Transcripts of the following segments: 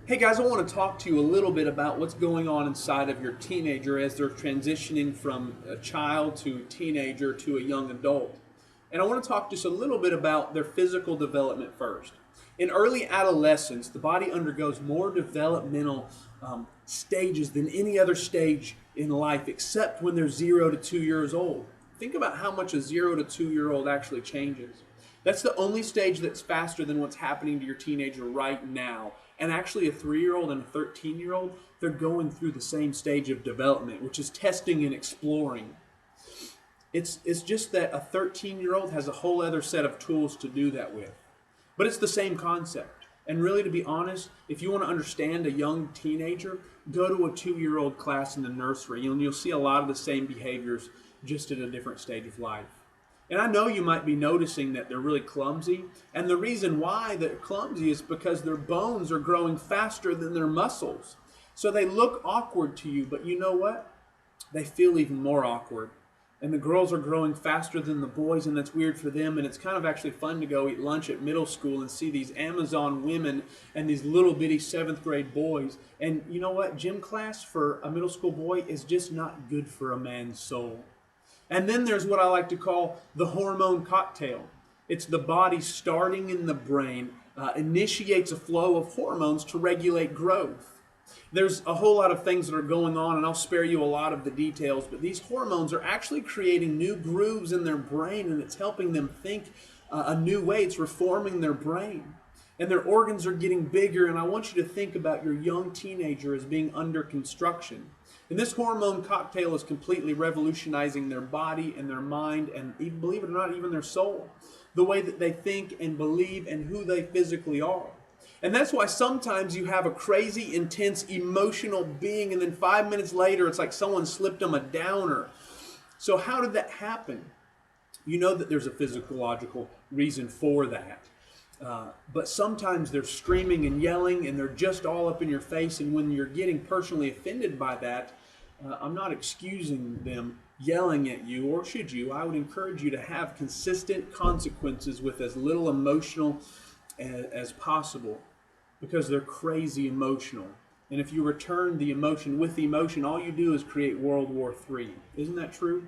Hey guys, I want to talk to you a little bit about what's going on inside of your teenager as they're transitioning from a child to a teenager to a young adult. And I want to talk just a little bit about their physical development first. In early adolescence, the body undergoes more developmental stages than any other stage in life, except when they're 0 to 2 years old. Think about how much a 0 to 2 year old actually changes. That's the only stage that's faster than what's happening to your teenager right now. And actually, a 3 year old and a 13-year-old, they're going through the same stage of development, which is testing and exploring. It's just that a 13-year-old has a whole other set of tools to do that with. But it's the same concept. And really, to be honest, if you want to understand a young teenager, go to a 2 year old class in the nursery, and you'll see a lot of the same behaviors just at a different stage of life. And I know you might be noticing that they're really clumsy. And the reason why they're clumsy is because their bones are growing faster than their muscles. So they look awkward to you, but you know what? They feel even more awkward. And the girls are growing faster than the boys, and that's weird for them. And it's kind of actually fun to go eat lunch at middle school and see these Amazon women and these little bitty seventh grade boys. And you know what? Gym class for a middle school boy is just not good for a man's soul. And then there's what I like to call the hormone cocktail. It's the body starting in the brain, initiates a flow of hormones to regulate growth. There's a whole lot of things that are going on, and I'll spare you a lot of the details, but these hormones are actually creating new grooves in their brain, and it's helping them think a new way. It's reforming their brain. And their organs are getting bigger, and I want you to think about your young teenager as being under construction. And this hormone cocktail is completely revolutionizing their body and their mind, and even, believe it or not, even their soul. The way that they think and believe and who they physically are. And that's why sometimes you have a crazy, intense, emotional being, and then 5 minutes later, it's like someone slipped them a downer. So how did that happen? You know that there's a physiological reason for that. But sometimes they're screaming and yelling and they're just all up in your face. And when you're getting personally offended by that, I'm not excusing them yelling at you, or should you. I would encourage you to have consistent consequences with as little emotional as possible, because they're crazy emotional. And if you return the emotion with the emotion, all you do is create World War III. Isn't that true?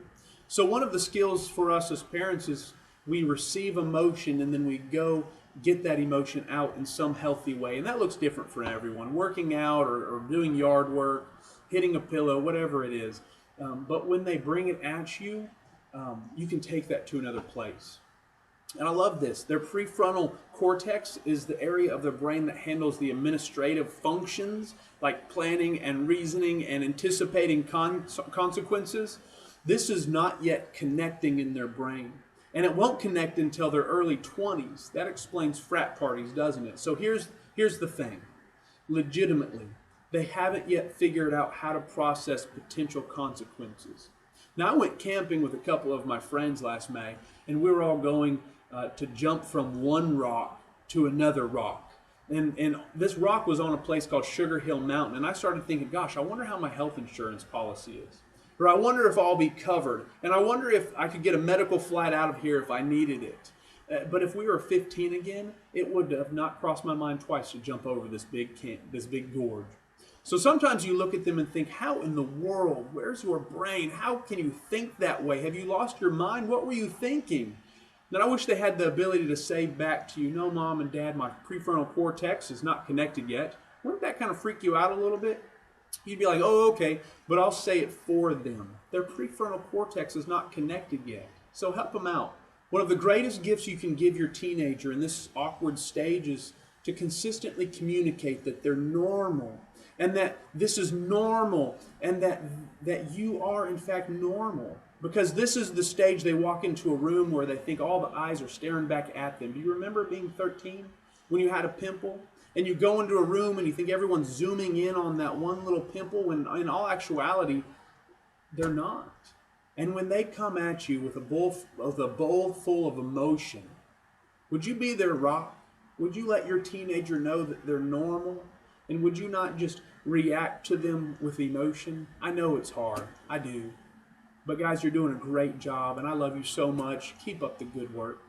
So one of the skills for us as parents is we receive emotion and then we go get that emotion out in some healthy way. And that looks different for everyone. Working out or doing yard work, hitting a pillow, whatever it is. But when they bring it at you, you can take that to another place. And I love this. Their prefrontal cortex is the area of their brain that handles the administrative functions like planning and reasoning and anticipating consequences. This is not yet connecting in their brain. And it won't connect until their early 20s. That explains frat parties, doesn't it? So here's the thing. Legitimately, they haven't yet figured out how to process potential consequences. Now, I went camping with a couple of my friends last May, and we were all going to jump from one rock to another rock. And this rock was on a place called Sugar Hill Mountain. And I started thinking, gosh, I wonder how my health insurance policy is. Or I wonder if I'll be covered. And I wonder if I could get a medical flight out of here if I needed it. But if we were 15 again, it would have not crossed my mind twice to jump over this big gorge. So sometimes you look at them and think, how in the world? Where's your brain? How can you think that way? Have you lost your mind? What were you thinking? And I wish they had the ability to say back to you, no, Mom and Dad, my prefrontal cortex is not connected yet. Wouldn't that kind of freak you out a little bit? You'd be like, oh, okay, but I'll say it for them. Their prefrontal cortex is not connected yet. So help them out. One of the greatest gifts you can give your teenager in this awkward stage is to consistently communicate that they're normal and that this is normal and that you are, in fact, normal. Because this is the stage they walk into a room where they think all the eyes are staring back at them. Do you remember being 13 when you had a pimple? And you go into a room and you think everyone's zooming in on that one little pimple when in all actuality, they're not. And when they come at you with a bowl full of emotion, would you be their rock? Would you let your teenager know that they're normal? And would you not just react to them with emotion? I know it's hard. I do. But guys, you're doing a great job, and I love you so much. Keep up the good work.